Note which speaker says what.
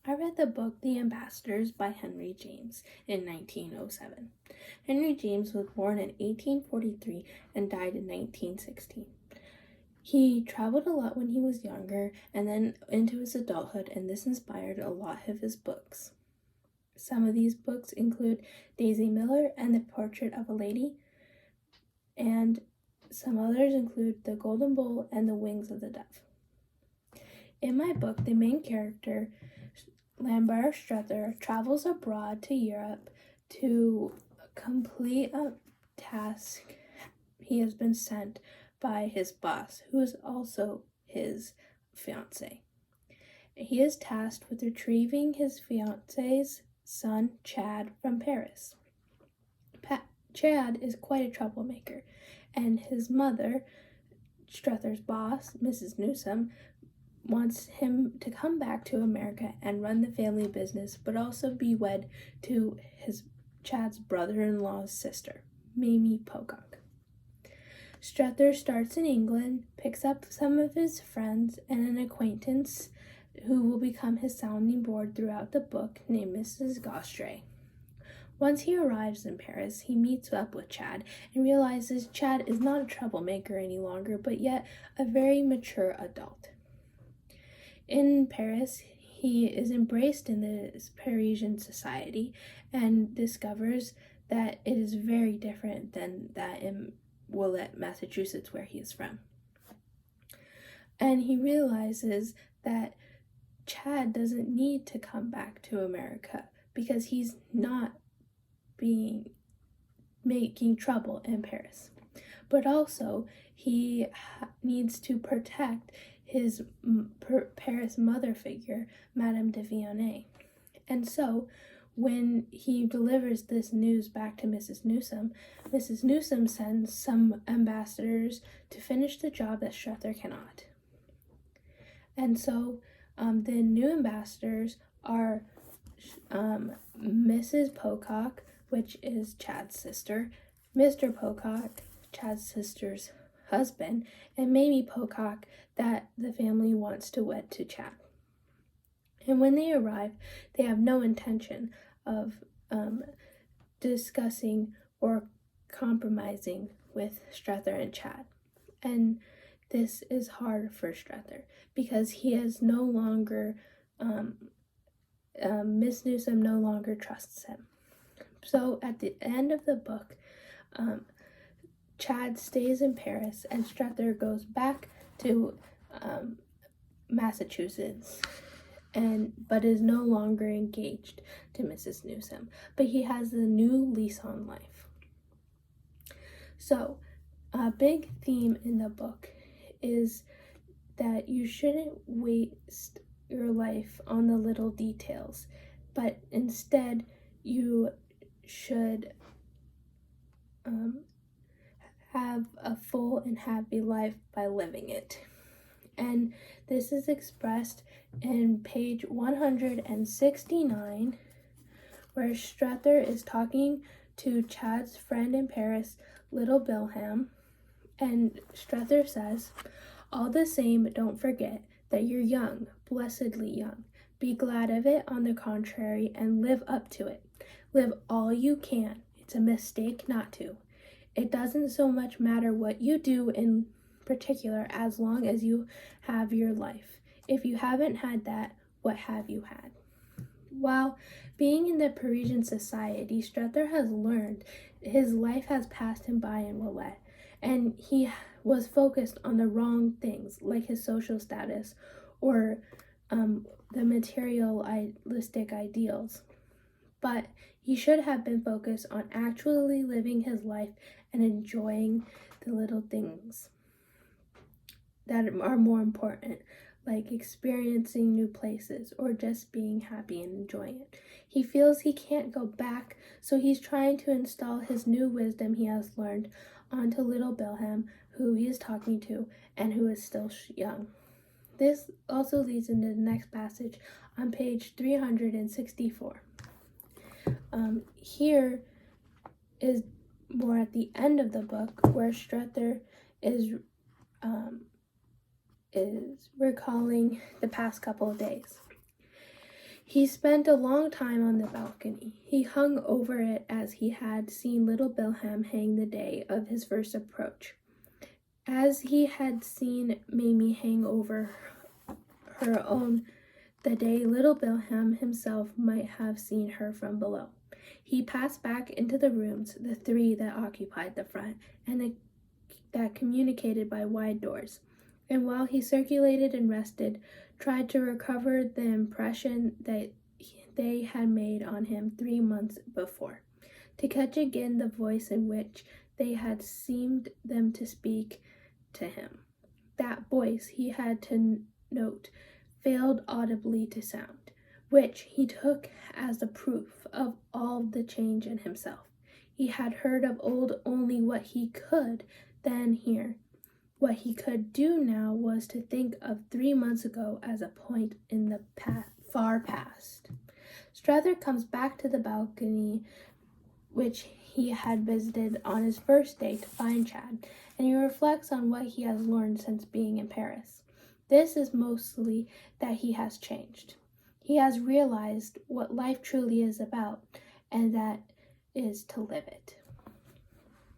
Speaker 1: I read the book The Ambassadors by Henry James in 1907. Henry James was born in 1843 and died in 1916. He traveled a lot when he was younger and then into his adulthood, and this inspired a lot of his books. Some of these books include Daisy Miller and The Portrait of a Lady, and some others include The Golden Bowl and The Wings of the Dove. In my book, the main character, Lambert Struther, travels abroad to Europe to complete a task he has been sent by his boss, who is also his fiancée. He is tasked with retrieving his fiancée's son, Chad, from Paris. Chad is quite a troublemaker, and his mother, Struther's boss, Mrs. Newsom, wants him to come back to America and run the family business, but also be wed to Chad's brother-in-law's sister, Mamie Pocock. Struther starts in England, picks up some of his friends and an acquaintance who will become his sounding board throughout the book, named Mrs. Gostray. Once he arrives in Paris, he meets up with Chad and realizes Chad is not a troublemaker any longer, but yet a very mature adult. In Paris, he is embraced in this Parisian society and discovers that it is very different than that in Willet, Massachusetts, where he is from. And he realizes that Chad doesn't need to come back to America because he's not making trouble in Paris. But also, he needs to protect his Paris mother figure, Madame de Vionnet. And so, when he delivers this news back to Mrs. Newsom sends some ambassadors to finish the job that Struther cannot. And so, the new ambassadors are Mrs. Pocock, which is Chad's sister, Mr. Pocock, Chad's sister's husband, and Mamie Pocock, that the family wants to wed to Chad. And when they arrive, they have no intention of discussing or compromising with Struther and Chad. And this is hard for Struther because he is no longer, Miss Newsom no longer trusts him. So at the end of the book, Chad stays in Paris and Struther goes back to Massachusetts, but is no longer engaged to Mrs. Newsom. But he has a new lease on life. So a big theme in the book is that you shouldn't waste your life on the little details, but instead you should have a full and happy life by living it. And this is expressed in page 169, where Struther is talking to Chad's friend in Paris, Little Bilham, and Struther says, "All the same, don't forget that you're young, blessedly young. Be glad of it, on the contrary, and live up to it. Live all you can. It's a mistake not to. It doesn't so much matter what you do in particular as long as you have your life. If you haven't had that, what have you had?" While being in the Parisian society, Struther has learned his life has passed him by in Willet, and he was focused on the wrong things like his social status or the materialistic ideals. But he should have been focused on actually living his life and enjoying the little things that are more important, like experiencing new places or just being happy and enjoying it. He feels he can't go back, so he's trying to install his new wisdom he has learned onto Little Bilham, who he is talking to and who is still young. This also leads into the next passage on page 364. Here is more at the end of the book where Struther is recalling the past couple of days. He spent a long time on the balcony. He hung over it as he had seen little Bilham hang the day of his first approach, as he had seen Mamie hang over her own the day little Bilham himself might have seen her from below. He passed back into the rooms, the three that occupied the front, and that communicated by wide doors, and while he circulated and rested, tried to recover the impression that they had made on him 3 months before, to catch again the voice in which they had seemed them to speak to him. That voice, he had to note, failed audibly to sound, which he took as a proof of all the change in himself. He had heard of old only what he could then hear. What he could do now was to think of 3 months ago as a point in the far past. Strather comes back to the balcony which he had visited on his first day to find Chad, and he reflects on what he has learned since being in Paris. This is mostly that he has changed. He has realized what life truly is about, and that is to live it.